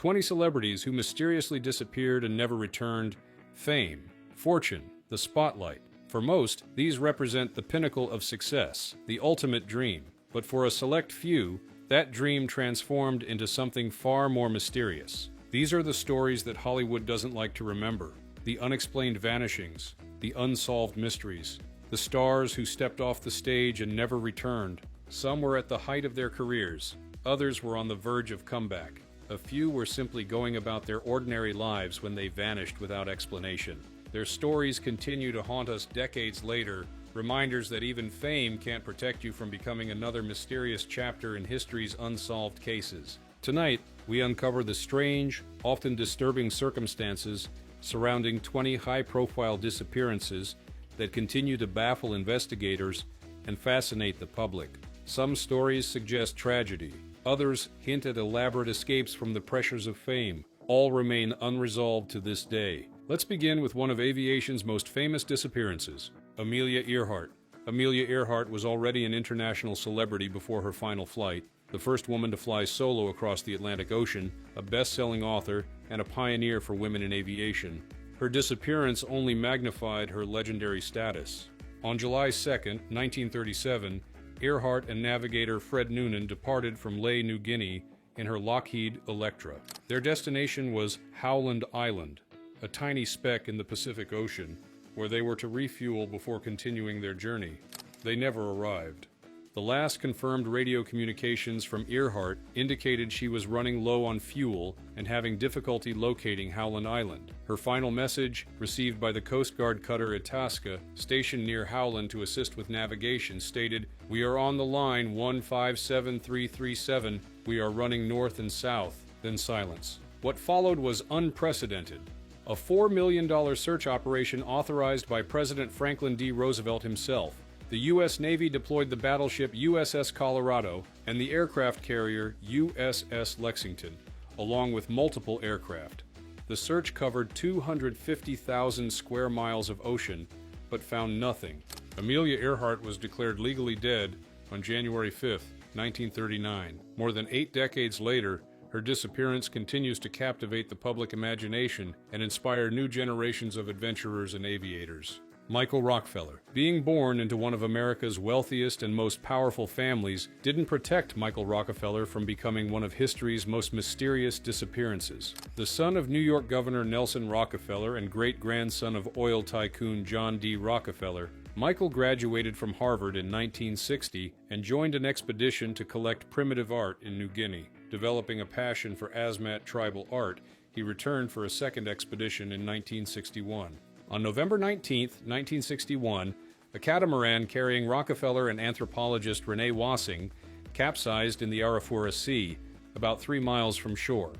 20 celebrities who mysteriously disappeared and never returned. Fame, fortune, the spotlight. For most, these represent the pinnacle of success, the ultimate dream. But for a select few, that dream transformed into something far more mysterious. These are the stories that Hollywood doesn't like to remember. The unexplained vanishings, the unsolved mysteries, the stars who stepped off the stage and never returned. Some were at the height of their careers, others were on the verge of comeback. A few were simply going about their ordinary lives when they vanished without explanation. Their stories continue to haunt us decades later, reminders that even fame can't protect you from becoming another mysterious chapter in history's unsolved cases. Tonight, we uncover the strange, often disturbing circumstances surrounding 20 high-profile disappearances that continue to baffle investigators and fascinate the public. Some stories suggest tragedy, others hint at elaborate escapes from the pressures of fame. All remain unresolved to this day. Let's begin with one of aviation's most famous disappearances, Amelia Earhart. Amelia Earhart was already an international celebrity before her final flight, the first woman to fly solo across the Atlantic Ocean, a best-selling author, and a pioneer for women in aviation. Her disappearance only magnified her legendary status. On July 2, 1937, Earhart and navigator Fred Noonan departed from Lae, New Guinea, in her Lockheed Electra. Their destination was Howland Island, a tiny speck in the Pacific Ocean, where they were to refuel before continuing their journey. They never arrived. The last confirmed radio communications from Earhart indicated she was running low on fuel and having difficulty locating Howland Island. Her final message, received by the Coast Guard cutter Itasca, stationed near Howland to assist with navigation, stated, "We are on the line 157337. We are running north and south." Then silence. What followed was unprecedented. A $4 million search operation authorized by President Franklin D. Roosevelt himself. The U.S. Navy deployed the battleship USS Colorado and the aircraft carrier USS Lexington, along with multiple aircraft. The search covered 250,000 square miles of ocean, but found nothing. Amelia Earhart was declared legally dead on January 5, 1939. More than 8 decades later, her disappearance continues to captivate the public imagination and inspire new generations of adventurers and aviators. Michael Rockefeller. Being born into one of America's wealthiest and most powerful families didn't protect Michael Rockefeller from becoming one of history's most mysterious disappearances. The son of New York Governor Nelson Rockefeller and great-grandson of oil tycoon John D. Rockefeller, Michael graduated from Harvard in 1960 and joined an expedition to collect primitive art in New Guinea. Developing a passion for Asmat tribal art, he returned for a second expedition in 1961. On November 19, 1961, a catamaran carrying Rockefeller and anthropologist Rene Wassing capsized in the Arafura Sea, about 3 miles from shore.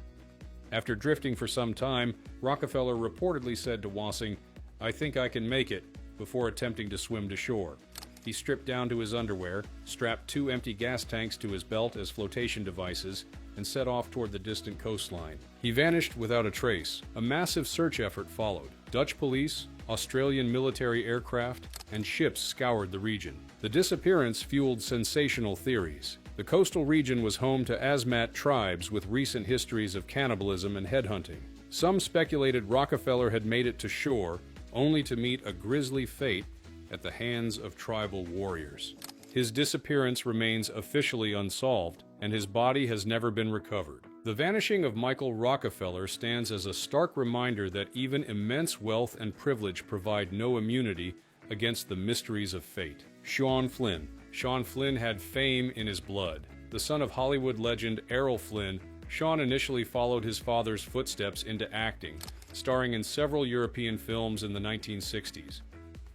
After drifting for some time, Rockefeller reportedly said to Wassing, "I think I can make it," before attempting to swim to shore. He stripped down to his underwear, strapped 2 empty gas tanks to his belt as flotation devices, and set off toward the distant coastline. He vanished without a trace. A massive search effort followed. Dutch police, Australian military aircraft, and ships scoured the region. The disappearance fueled sensational theories. The coastal region was home to Asmat tribes with recent histories of cannibalism and headhunting. Some speculated Rockefeller had made it to shore, only to meet a grisly fate at the hands of tribal warriors. His disappearance remains officially unsolved, and his body has never been recovered. The vanishing of Michael Rockefeller stands as a stark reminder that even immense wealth and privilege provide no immunity against the mysteries of fate. Shawn Flynn. Shawn Flynn had fame in his blood. The son of Hollywood legend Errol Flynn, Shawn initially followed his father's footsteps into acting, starring in several European films in the 1960s.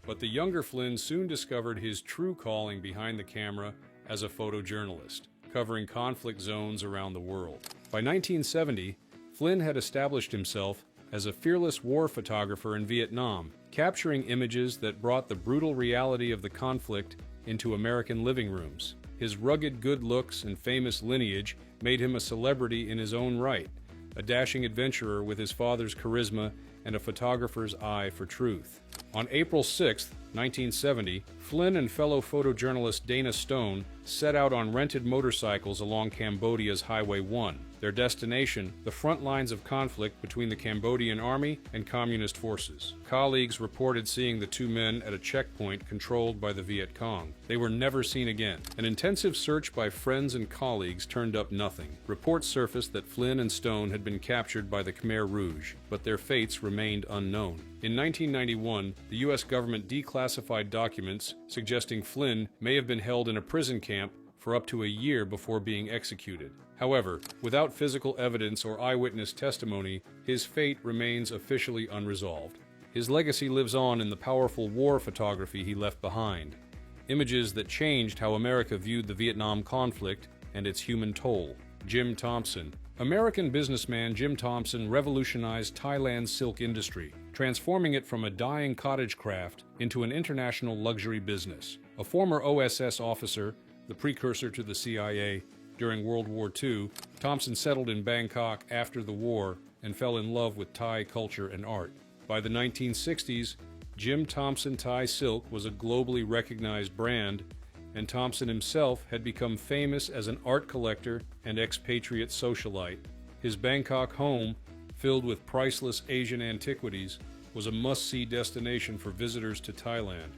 But the younger Flynn soon discovered his true calling behind the camera as a photojournalist, covering conflict zones around the world. By 1970, Flynn had established himself as a fearless war photographer in Vietnam, capturing images that brought the brutal reality of the conflict into American living rooms. His rugged good looks and famous lineage made him a celebrity in his own right, a dashing adventurer with his father's charisma and a photographer's eye for truth. On April 6, 1970, Flynn and fellow photojournalist Dana Stone set out on rented motorcycles along Cambodia's Highway 1. Their destination, the front lines of conflict between the Cambodian army and communist forces. Colleagues reported seeing the two men at a checkpoint controlled by the Viet Cong. They were never seen again. An intensive search by friends and colleagues turned up nothing. Reports surfaced that Flynn and Stone had been captured by the Khmer Rouge, but their fates remained unknown. In 1991, the U.S. government declassified documents suggesting Flynn may have been held in a prison camp for up to a year before being executed. However, without physical evidence or eyewitness testimony, his fate remains officially unresolved. His legacy lives on in the powerful war photography he left behind, images that changed how America viewed the Vietnam conflict and its human toll. Jim Thompson. American businessman Jim Thompson revolutionized Thailand's silk industry, transforming it from a dying cottage craft into an international luxury business. A former OSS officer, the precursor to the CIA, during World War II, Thompson settled in Bangkok after the war and fell in love with Thai culture and art. By the 1960s, Jim Thompson Thai Silk was a globally recognized brand, and Thompson himself had become famous as an art collector and expatriate socialite. His Bangkok home, filled with priceless Asian antiquities, was a must-see destination for visitors to Thailand.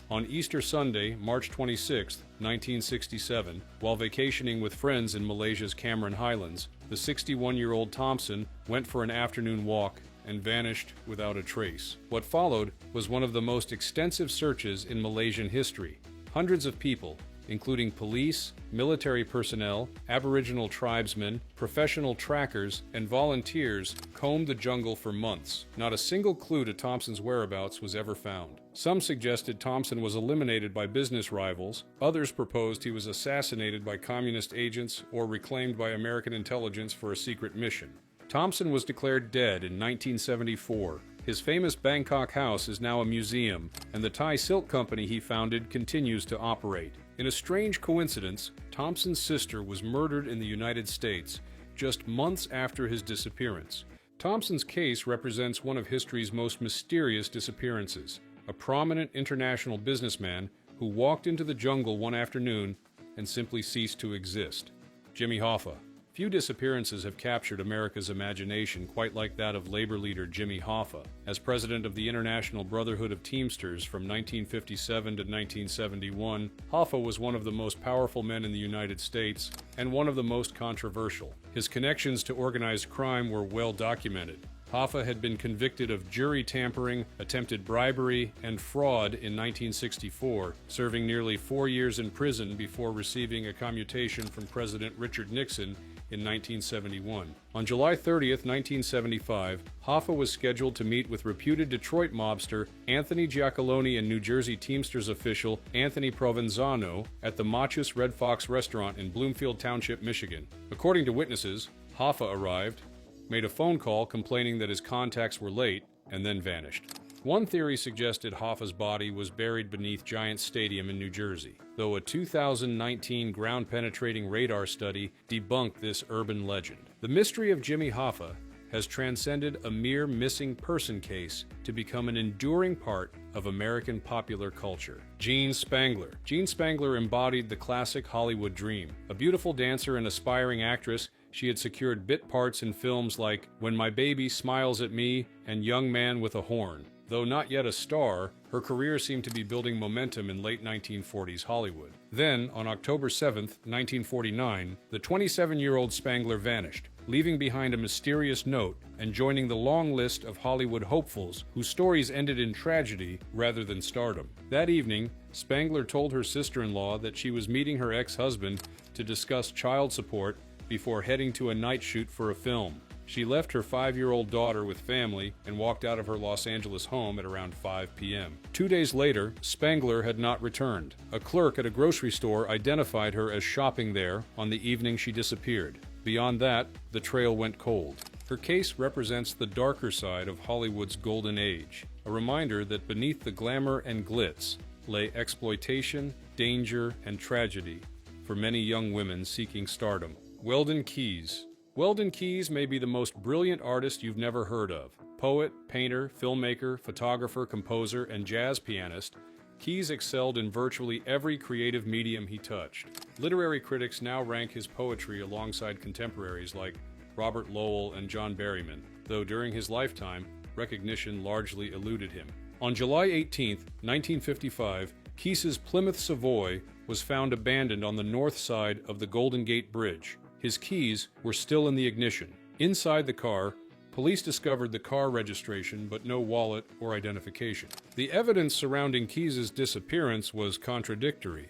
On Easter Sunday, March 26, 1967, while vacationing with friends in Malaysia's Cameron Highlands, the 61-year-old Thompson went for an afternoon walk and vanished without a trace. What followed was one of the most extensive searches in Malaysian history. Hundreds of people, including police, military personnel, Aboriginal tribesmen, professional trackers, and volunteers, combed the jungle for months. Not a single clue to Thompson's whereabouts was ever found. Some suggested Thompson was eliminated by business rivals. Others proposed he was assassinated by communist agents or reclaimed by American intelligence for a secret mission. Thompson was declared dead in 1974. His famous Bangkok house is now a museum, and the Thai Silk Company he founded continues to operate. In a strange coincidence, Thompson's sister was murdered in the United States just months after his disappearance. Thompson's case represents one of history's most mysterious disappearances. A prominent international businessman who walked into the jungle one afternoon and simply ceased to exist. Jimmy Hoffa. Few disappearances have captured America's imagination quite like that of labor leader Jimmy Hoffa. As president of the International Brotherhood of Teamsters from 1957 to 1971, Hoffa was one of the most powerful men in the United States and one of the most controversial. His connections to organized crime were well documented. Hoffa had been convicted of jury tampering, attempted bribery, and fraud in 1964, serving nearly 4 years in prison before receiving a commutation from President Richard Nixon in 1971. On July 30th, 1975, Hoffa was scheduled to meet with reputed Detroit mobster Anthony Giacalone and New Jersey Teamsters official Anthony Provenzano at the Machus Red Fox restaurant in Bloomfield Township, Michigan. According to witnesses, Hoffa arrived, made a phone call complaining that his contacts were late, and then vanished. One theory suggested Hoffa's body was buried beneath Giants Stadium in New Jersey, though a 2019 ground-penetrating radar study debunked this urban legend. The mystery of Jimmy Hoffa has transcended a mere missing person case to become an enduring part of American popular culture. Jean Spangler. Jean Spangler embodied the classic Hollywood dream. A beautiful dancer and aspiring actress, she had secured bit parts in films like When My Baby Smiles at Me and Young Man with a Horn. Though not yet a star, her career seemed to be building momentum in late 1940s Hollywood. Then, on October 7, 1949, the 27-year-old Spangler vanished, leaving behind a mysterious note and joining the long list of Hollywood hopefuls whose stories ended in tragedy rather than stardom. That evening, Spangler told her sister-in-law that she was meeting her ex-husband to discuss child support before heading to a night shoot for a film. She left her 5-year-old daughter with family and walked out of her Los Angeles home at around 5 p.m. 2 days later, Spangler had not returned. A clerk at a grocery store identified her as shopping there on the evening she disappeared. Beyond that, the trail went cold. Her case represents the darker side of Hollywood's golden age, a reminder that beneath the glamour and glitz lay exploitation, danger, and tragedy for many young women seeking stardom. Welden Keys. Welden Keys may be the most brilliant artist you've never heard of. Poet, painter, filmmaker, photographer, composer, and jazz pianist, Keys excelled in virtually every creative medium he touched. Literary critics now rank his poetry alongside contemporaries like Robert Lowell, and John Berryman, though during his lifetime, recognition largely eluded him. On July 18, 1955, Keys's Plymouth Savoy was found abandoned on the north side of the Golden Gate Bridge. His keys were still in the ignition. Inside the car, police discovered the car registration but no wallet or identification. The evidence surrounding Keys's disappearance was contradictory.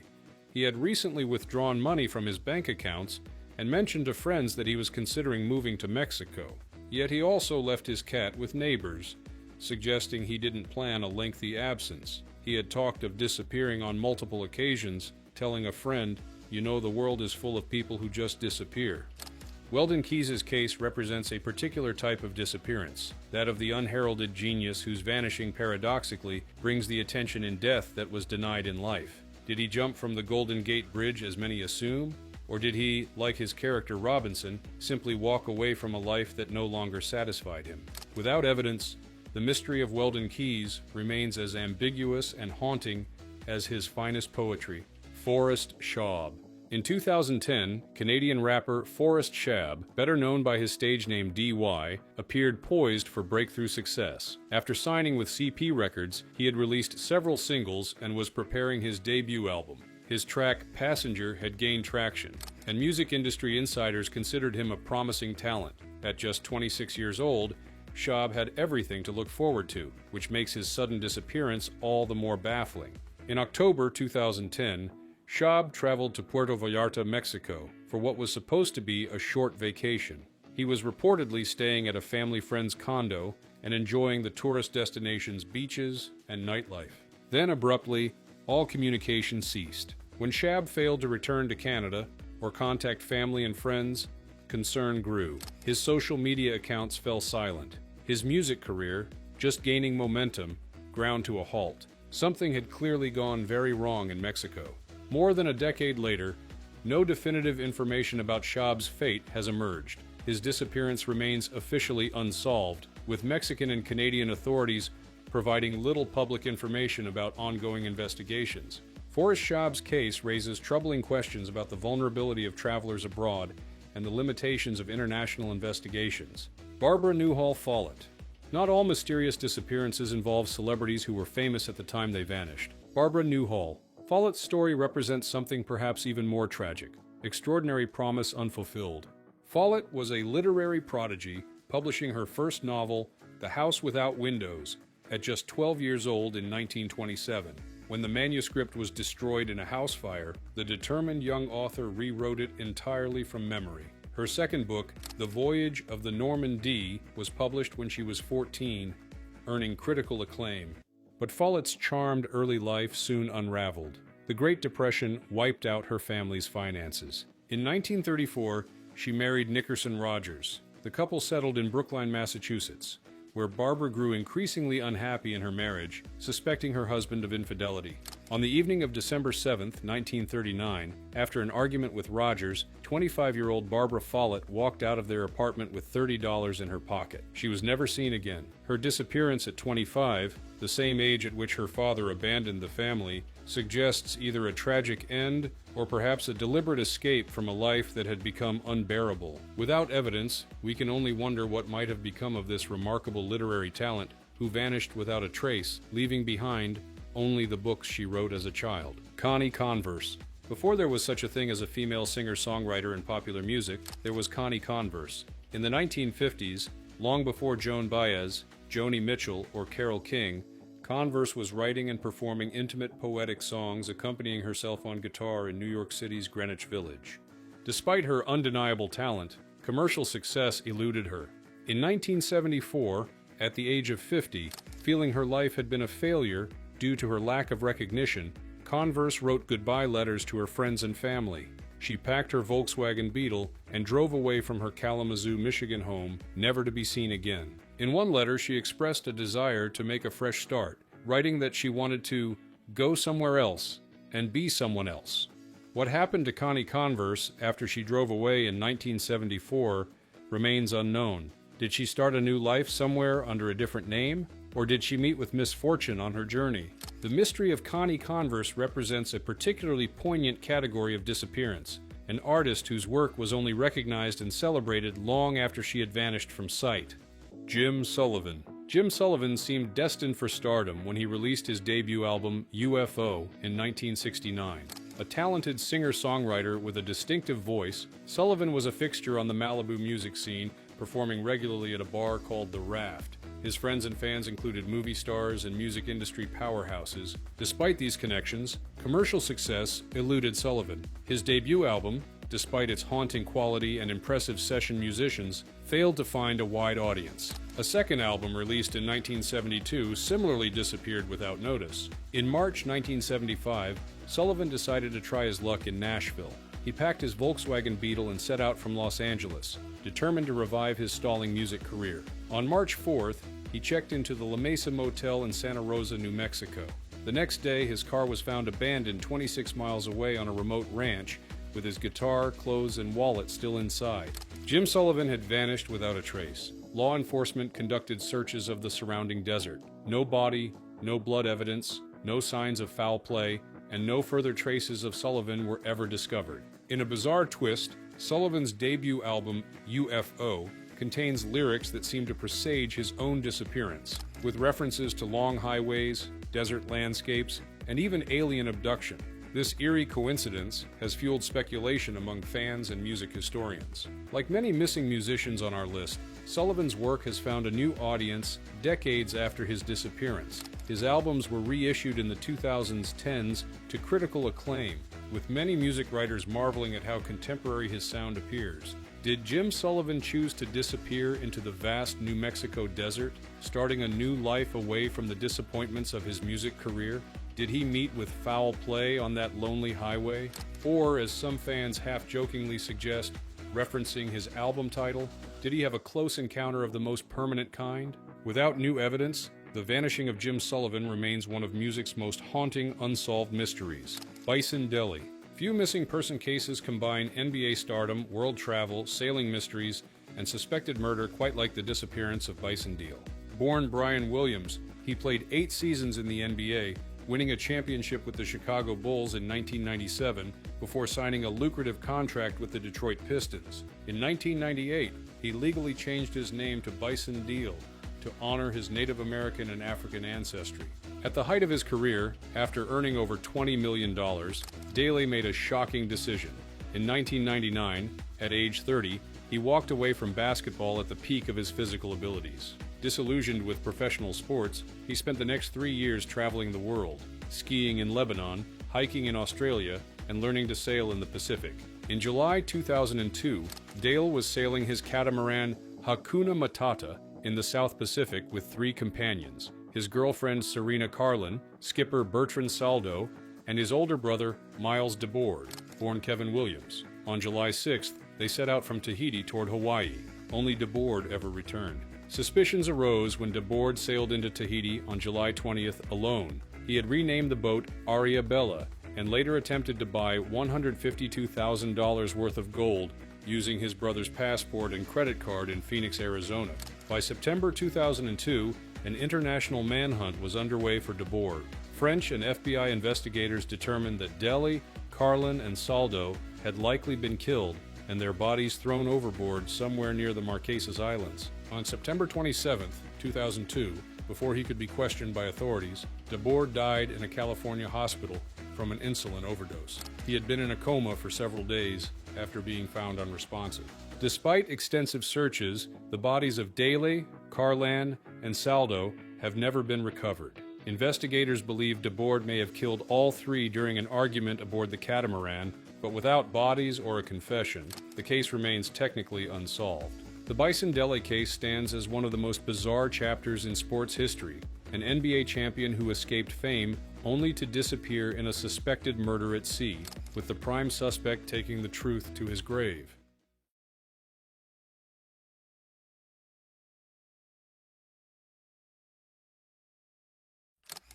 He had recently withdrawn money from his bank accounts and mentioned to friends that he was considering moving to Mexico. Yet he also left his cat with neighbors, suggesting he didn't plan a lengthy absence. He had talked of disappearing on multiple occasions, telling a friend, "You know, the world is full of people who just disappear." Welden Keys' case represents a particular type of disappearance, that of the unheralded genius whose vanishing paradoxically brings the attention in death that was denied in life. Did he jump from the Golden Gate Bridge as many assume? Or did he, like his character Robinson, simply walk away from a life that no longer satisfied him? Without evidence, the mystery of Welden Keys remains as ambiguous and haunting as his finest poetry. Forrest Schaub. In 2010, Canadian rapper Forrest Schaub, better known by his stage name DY, appeared poised for breakthrough success. After signing with CP Records, he had released several singles and was preparing his debut album. His track Passenger had gained traction, and music industry insiders considered him a promising talent. At just 26 years old, Schaub had everything to look forward to, which makes his sudden disappearance all the more baffling. In October 2010, Schaub traveled to Puerto Vallarta, Mexico, for what was supposed to be a short vacation. He was reportedly staying at a family friend's condo and enjoying the tourist destination's beaches and nightlife. Then abruptly, all communication ceased. When Schaub failed to return to Canada or contact family and friends, concern grew. His social media accounts fell silent. His music career, just gaining momentum, ground to a halt. Something had clearly gone very wrong in Mexico. More than a decade later, no definitive information about Schaub's fate has emerged. His disappearance remains officially unsolved, with Mexican and Canadian authorities providing little public information about ongoing investigations. Forrest Schaub's case raises troubling questions about the vulnerability of travelers abroad and the limitations of international investigations. Barbara Newhal Follett. Not all mysterious disappearances involve celebrities who were famous at the time they vanished. Barbara Newhal. Follett's story represents something perhaps even more tragic: extraordinary promise unfulfilled. Follett was a literary prodigy, publishing her first novel, The House Without Windows, at just 12 years old in 1927. When the manuscript was destroyed in a house fire, the determined young author rewrote it entirely from memory. Her second book, The Voyage of the Norman D, was published when she was 14, earning critical acclaim. But Follett's charmed early life soon unraveled. The Great Depression wiped out her family's finances. In 1934, she married Nickerson Rogers. The couple settled in Brookline, Massachusetts, where Barbara grew increasingly unhappy in her marriage, suspecting her husband of infidelity. On the evening of December 7, 1939, after an argument with Rogers, 25-year-old Barbara Follett walked out of their apartment with $30 in her pocket. She was never seen again. Her disappearance at 25, the same age at which her father abandoned the family, suggests either a tragic end or perhaps a deliberate escape from a life that had become unbearable. Without evidence, we can only wonder what might have become of this remarkable literary talent who vanished without a trace, leaving behind only the books she wrote as a child. Connie Converse. Before there was such a thing as a female singer-songwriter in popular music, there was Connie Converse. In the 1950s, long before Joan Baez, Joni Mitchell, or Carole King, Converse was writing and performing intimate, poetic songs, accompanying herself on guitar in New York City's Greenwich Village. Despite her undeniable talent, commercial success eluded her. In 1974, at the age of 50, feeling her life had been a failure due to her lack of recognition, Converse wrote goodbye letters to her friends and family. She packed her Volkswagen Beetle and drove away from her Kalamazoo, Michigan home, never to be seen again. In one letter, she expressed a desire to make a fresh start, writing that she wanted to go somewhere else and be someone else. What happened to Connie Converse after she drove away in 1974 remains unknown. Did she start a new life somewhere under a different name? Or did she meet with misfortune on her journey? The mystery of Connie Converse represents a particularly poignant category of disappearance, an artist whose work was only recognized and celebrated long after she had vanished from sight. Jim Sullivan. Jim Sullivan seemed destined for stardom when he released his debut album, UFO, in 1969. A talented singer-songwriter with a distinctive voice, Sullivan was a fixture on the Malibu music scene, performing regularly at a bar called The Raft. His friends and fans included movie stars and music industry powerhouses. Despite these connections, commercial success eluded Sullivan. His debut album, despite its haunting quality and impressive session musicians, failed to find a wide audience. A second album released in 1972 similarly disappeared without notice. In March 1975, Sullivan decided to try his luck in Nashville. He packed his Volkswagen Beetle and set out from Los Angeles, determined to revive his stalling music career. On March 4th, he checked into the La Mesa Motel in Santa Rosa, New Mexico. The next day, his car was found abandoned 26 miles away on a remote ranch, with his guitar, clothes, and wallet still inside. Jim Sullivan had vanished without a trace. Law enforcement conducted searches of the surrounding desert. No body, no blood evidence, no signs of foul play, and no further traces of Sullivan were ever discovered. In a bizarre twist, Sullivan's debut album, UFO, contains lyrics that seem to presage his own disappearance, with references to long highways, desert landscapes, and even alien abduction. This eerie coincidence has fueled speculation among fans and music historians. Like many missing musicians on our list, Sullivan's work has found a new audience decades after his disappearance. His albums were reissued in the 2010s to critical acclaim, with many music writers marveling at how contemporary his sound appears. Did Jim Sullivan choose to disappear into the vast New Mexico desert, starting a new life away from the disappointments of his music career? Did he meet with foul play on that lonely highway? Or, as some fans half-jokingly suggest, referencing his album title, did he have a close encounter of the most permanent kind? Without new evidence, the vanishing of Jim Sullivan remains one of music's most haunting unsolved mysteries. Bison Deal. Few missing person cases combine NBA stardom, world travel, sailing mysteries, and suspected murder quite like the disappearance of Bison Deal. Born Brian Williams, he played 8 seasons in the NBA, winning a championship with the Chicago Bulls in 1997 before signing a lucrative contract with the Detroit Pistons. In 1998, he legally changed his name to Bison Deal to honor his Native American and African ancestry. At the height of his career, after earning over $20 million, Deal made a shocking decision. In 1999, at age 30, he walked away from basketball at the peak of his physical abilities. Disillusioned with professional sports, he spent the next 3 years traveling the world, skiing in Lebanon, hiking in Australia, and learning to sail in the Pacific. In July 2002, Deal was sailing his catamaran Hakuna Matata in the South Pacific with 3 companions, his girlfriend Serena Carlin, skipper Bertrand Saldo, and his older brother Miles DeBoard, born Kevin Williams. On July 6th, they set out from Tahiti toward Hawaii. Only DeBoard ever returned. Suspicions arose when DeBoard sailed into Tahiti on July 20th alone. He had renamed the boat Aria Bella and later attempted to buy $152,000 worth of gold using his brother's passport and credit card in Phoenix, Arizona. By September 2002, an international manhunt was underway for DeBoard. French and FBI investigators determined that Deal, Carlin, and Saldo had likely been killed and their bodies thrown overboard somewhere near the Marquesas Islands. On September 27, 2002, before he could be questioned by authorities, DeBoard died in a California hospital from an insulin overdose. He had been in a coma for several days after being found unresponsive. Despite extensive searches, the bodies of Deal, Carlin, and Saldo have never been recovered. Investigators believe DeBoard may have killed all 3 during an argument aboard the catamaran, but without bodies or a confession, the case remains technically unsolved. The Bison Deal case stands as one of the most bizarre chapters in sports history, an NBA champion who escaped fame only to disappear in a suspected murder at sea, with the prime suspect taking the truth to his grave.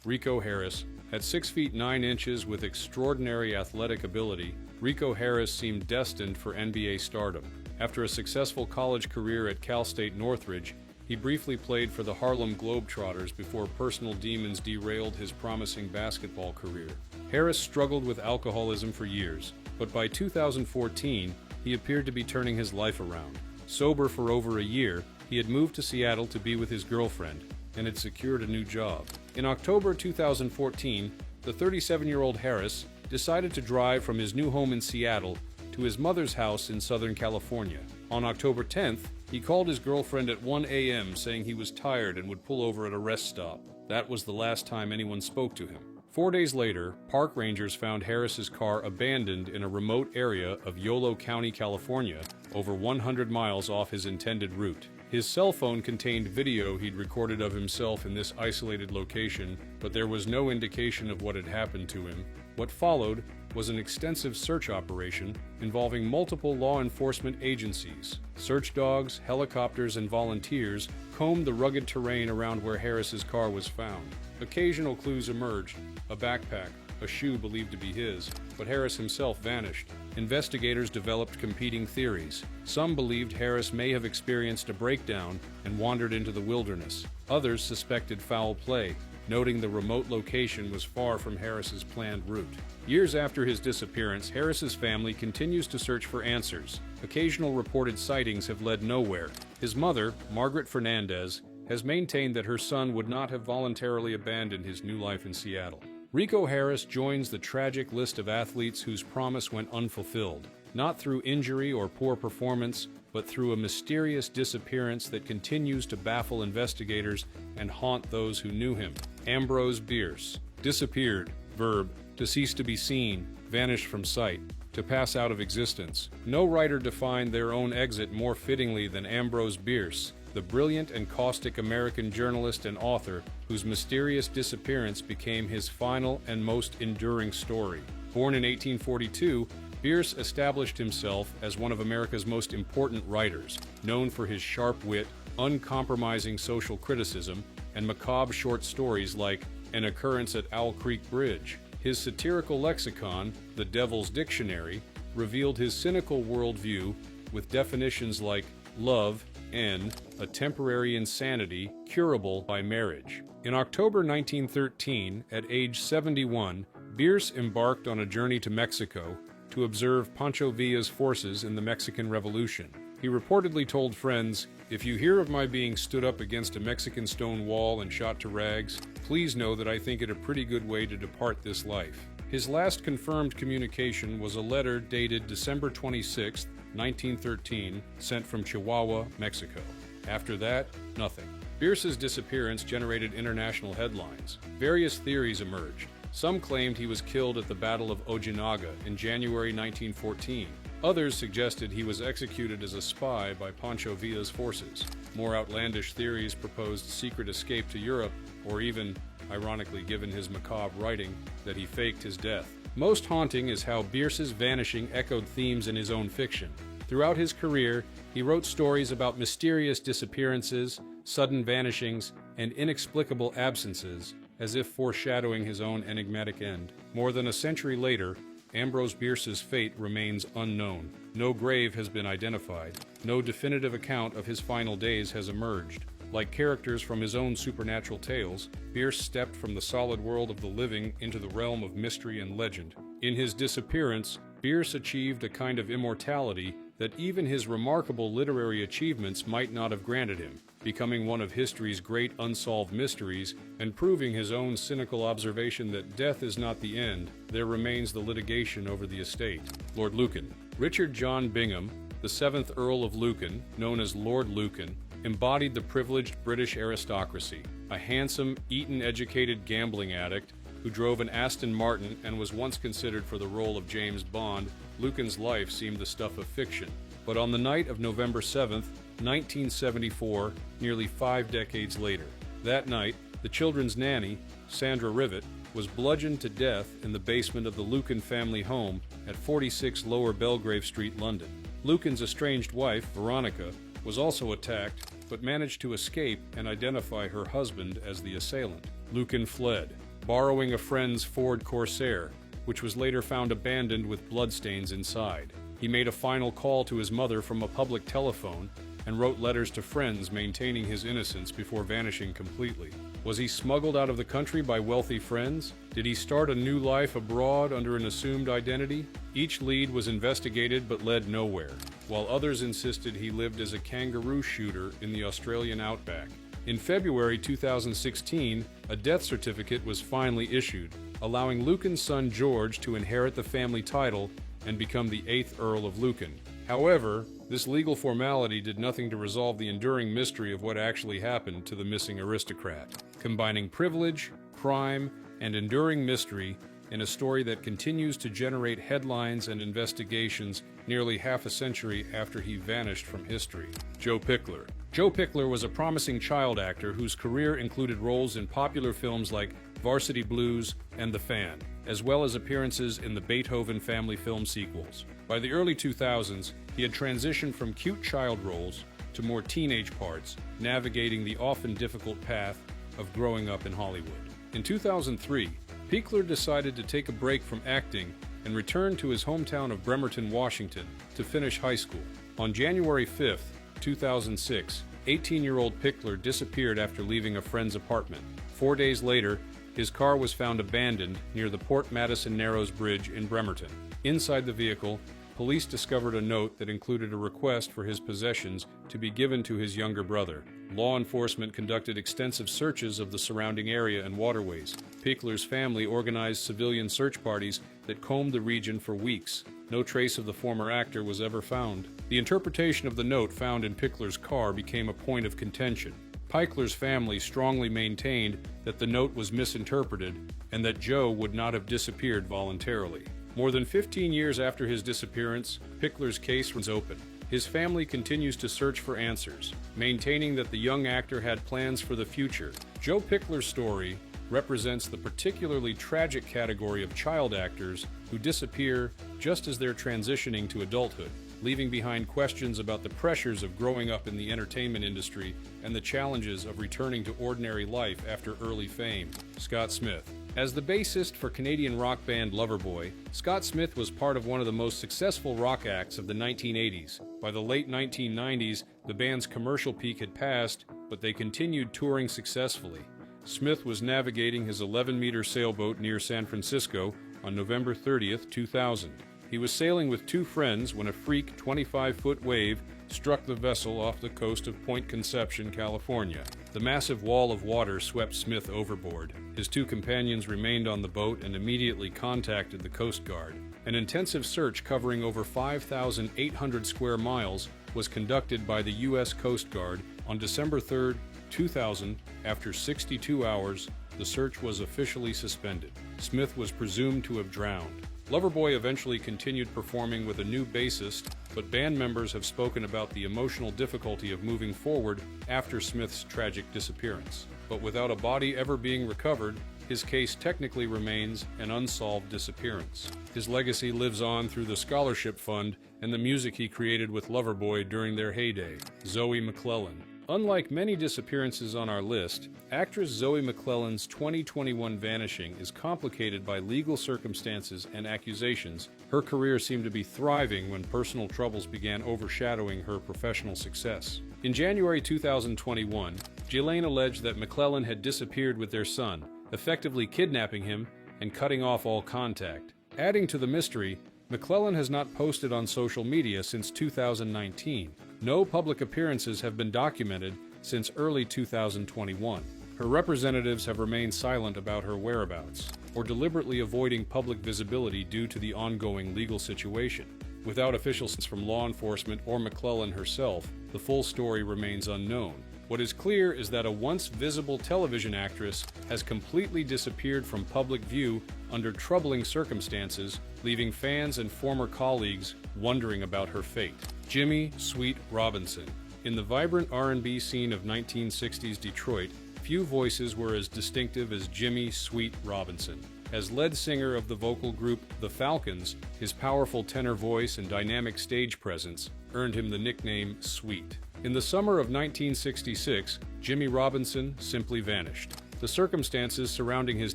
Rico Harris. At 6 feet 9 inches with extraordinary athletic ability, Rico Harris seemed destined for NBA stardom. After a successful college career at Cal State Northridge, he briefly played for the Harlem Globetrotters before personal demons derailed his promising basketball career. Harris struggled with alcoholism for years, but by 2014, he appeared to be turning his life around. Sober for over a year, he had moved to Seattle to be with his girlfriend and had secured a new job. In October 2014, the 37-year-old Harris decided to drive from his new home in Seattle to his mother's house in Southern California. On October 10th, he called his girlfriend at 1 a.m. saying he was tired and would pull over at a rest stop. That was the last time anyone spoke to him. 4 days later, park rangers found Harris's car abandoned in a remote area of Yolo County, California, over 100 miles off his intended route. His cell phone contained video he'd recorded of himself in this isolated location, but there was no indication of what had happened to him. What followed was an extensive search operation involving multiple law enforcement agencies. Search dogs, helicopters, and volunteers combed the rugged terrain around where Harris's car was found. Occasional clues emerged: a backpack, a shoe believed to be his, but Harris himself vanished. Investigators developed competing theories. Some believed Harris may have experienced a breakdown and wandered into the wilderness. Others suspected foul play, noting the remote location was far from Harris's planned route. Years after his disappearance, Harris's family continues to search for answers. Occasional reported sightings have led nowhere. His mother, Margaret Fernandez, has maintained that her son would not have voluntarily abandoned his new life in Seattle. Rico Harris joins the tragic list of athletes whose promise went unfulfilled, not through injury or poor performance, but through a mysterious disappearance that continues to baffle investigators and haunt those who knew him. Ambrose Beers. Disappeared. Verb: to cease to be seen, vanish from sight, to pass out of existence. No writer defined their own exit more fittingly than Ambrose Beers, the brilliant and caustic American journalist and author whose mysterious disappearance became his final and most enduring story. Born in 1842, Beers established himself as one of America's most important writers, known for his sharp wit, uncompromising social criticism, and macabre short stories like An Occurrence at Owl Creek Bridge. His satirical lexicon, The Devil's Dictionary, revealed his cynical worldview with definitions like love, a temporary insanity curable by marriage. In October 1913, at age 71, Beers embarked on a journey to Mexico to observe Pancho Villa's forces in the Mexican Revolution. He reportedly told friends, "If you hear of my being stood up against a Mexican stone wall and shot to rags, please know that I think it a pretty good way to depart this life." His last confirmed communication was a letter dated December 26, 1913, sent from Chihuahua, Mexico. After that, nothing. Beers's disappearance generated international headlines. Various theories emerged. Some claimed he was killed at the Battle of Ojinaga in January 1914. Others suggested he was executed as a spy by Pancho Villa's forces. More outlandish theories proposed secret escape to Europe, or even, ironically given his macabre writing, that he faked his death. Most haunting is how Beers's vanishing echoed themes in his own fiction. Throughout his career, he wrote stories about mysterious disappearances, sudden vanishings, and inexplicable absences, as if foreshadowing his own enigmatic end. More than a century later, Ambrose Beers's fate remains unknown. No grave has been identified. No definitive account of his final days has emerged. Like characters from his own supernatural tales, Beers stepped from the solid world of the living into the realm of mystery and legend. In his disappearance, Beers achieved a kind of immortality that even his remarkable literary achievements might not have granted him, becoming one of history's great unsolved mysteries and proving his own cynical observation that death is not the end, there remains the litigation over the estate. Lord Lucan. Richard John Bingham, the 7th Earl of Lucan, known as Lord Lucan, embodied the privileged British aristocracy. A handsome, Eton-educated gambling addict who drove an Aston Martin and was once considered for the role of James Bond, Lucan's life seemed the stuff of fiction. But on the night of November 7th, 1974, nearly 5 decades later, that night, the children's nanny, Sandra Rivet, was bludgeoned to death in the basement of the Lucan family home at 46 Lower Belgrave Street, London. Lucan's estranged wife, Veronica, was also attacked, but managed to escape and identify her husband as the assailant. Lucan fled, borrowing a friend's Ford Corsair, which was later found abandoned with bloodstains inside. He made a final call to his mother from a public telephone and wrote letters to friends maintaining his innocence before vanishing completely. Was he smuggled out of the country by wealthy friends? Did he start a new life abroad under an assumed identity? Each lead was investigated but led nowhere, while others insisted he lived as a kangaroo shooter in the Australian outback. In February 2016, a death certificate was finally issued, allowing Lucan's son George to inherit the family title and become the 8th Earl of Lucan. However, this legal formality did nothing to resolve the enduring mystery of what actually happened to the missing aristocrat, combining privilege, crime, and enduring mystery in a story that continues to generate headlines and investigations nearly half a century after he vanished from history. Joe Pickler. Joe Pickler was a promising child actor whose career included roles in popular films like Varsity Blues and The Fan, as well as appearances in the Beethoven family film sequels. By the early 2000s, he had transitioned from cute child roles to more teenage parts, navigating the often difficult path of growing up in Hollywood. In 2003, Pickler decided to take a break from acting and return to his hometown of Bremerton, Washington, to finish high school. On January 5, 2006, 18-year-old Pickler disappeared after leaving a friend's apartment. 4 days later, his car was found abandoned near the Port Madison Narrows Bridge in Bremerton. Inside the vehicle, police discovered a note that included a request for his possessions to be given to his younger brother. Law enforcement conducted extensive searches of the surrounding area and waterways. Pickler's family organized civilian search parties that combed the region for weeks. No trace of the former actor was ever found. The interpretation of the note found in Pickler's car became a point of contention. Pickler's family strongly maintained that the note was misinterpreted and that Joe would not have disappeared voluntarily. More than 15 years after his disappearance, Pickler's case was open. His family continues to search for answers, maintaining that the young actor had plans for the future. Joe Pickler's story represents the particularly tragic category of child actors who disappear just as they're transitioning to adulthood, leaving behind questions about the pressures of growing up in the entertainment industry and the challenges of returning to ordinary life after early fame. Scott Smith. As the bassist for Canadian rock band Loverboy, Scott Smith was part of one of the most successful rock acts of the 1980s. By the late 1990s, the band's commercial peak had passed, but they continued touring successfully. Smith was navigating his 11-meter sailboat near San Francisco on November 30, 2000. He was sailing with two friends when a freak 25-foot wave struck the vessel off the coast of Point Conception, California. The massive wall of water swept Smith overboard. His two companions remained on the boat and immediately contacted the Coast Guard. An intensive search covering over 5,800 square miles was conducted by the U.S. Coast Guard on December 3, 2000. After 62 hours, the search was officially suspended. Smith was presumed to have drowned. Loverboy eventually continued performing with a new bassist, but band members have spoken about the emotional difficulty of moving forward after Smith's tragic disappearance. But without a body ever being recovered, his case technically remains an unsolved disappearance. His legacy lives on through the scholarship fund and the music he created with Loverboy during their heyday. Zoe Mlelen. Unlike many disappearances on our list, actress Zoe Mlelen's 2021 vanishing is complicated by legal circumstances and accusations. Her career seemed to be thriving when personal troubles began overshadowing her professional success. In January 2021, Ghislaine alleged that Mlelen had disappeared with their son, effectively kidnapping him and cutting off all contact. Adding to the mystery, Mlelen has not posted on social media since 2019. No public appearances have been documented since early 2021. Her representatives have remained silent about her whereabouts, or deliberately avoiding public visibility due to the ongoing legal situation. Without official statements from law enforcement or Mlelen herself, the full story remains unknown. What is clear is that a once visible television actress has completely disappeared from public view under troubling circumstances, leaving fans and former colleagues wondering about her fate. Jimmy Sweet Robinson. In the vibrant R&B scene of 1960s Detroit, few voices were as distinctive as Jimmy Sweet Robinson. As lead singer of the vocal group The Falcons, his powerful tenor voice and dynamic stage presence earned him the nickname Sweet. In the summer of 1966, Jimmy Robinson simply vanished. The circumstances surrounding his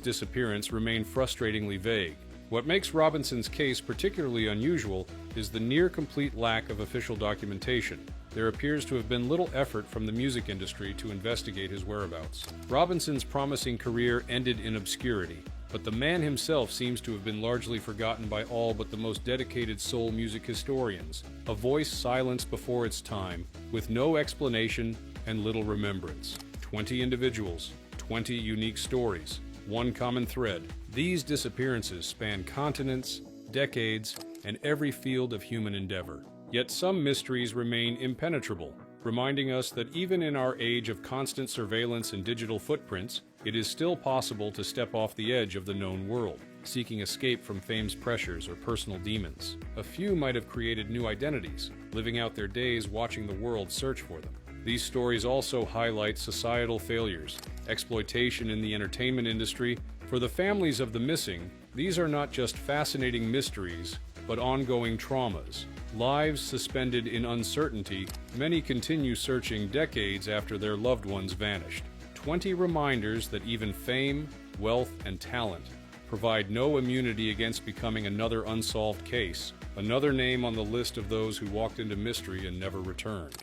disappearance remain frustratingly vague. What makes Robinson's case particularly unusual is the near-complete lack of official documentation. there appears to have been little effort from the music industry to investigate his whereabouts. Robinson's promising career ended in obscurity, but the man himself seems to have been largely forgotten by all but the most dedicated soul music historians, a voice silenced before its time, with no explanation and little remembrance. 20 individuals, 20 unique stories, one common thread. These disappearances span continents, decades, and every field of human endeavor. Yet some mysteries remain impenetrable, reminding us that even in our age of constant surveillance and digital footprints, it is still possible to step off the edge of the known world, seeking escape from fame's pressures or personal demons. A few might have created new identities, living out their days watching the world search for them. These stories also highlight societal failures, exploitation in the entertainment industry. For the families of the missing, these are not just fascinating mysteries, but ongoing traumas. Lives suspended in uncertainty, many continue searching decades after their loved ones vanished. 20 reminders that even fame, wealth, and talent provide no immunity against becoming another unsolved case, another name on the list of those who walked into mystery and never returned.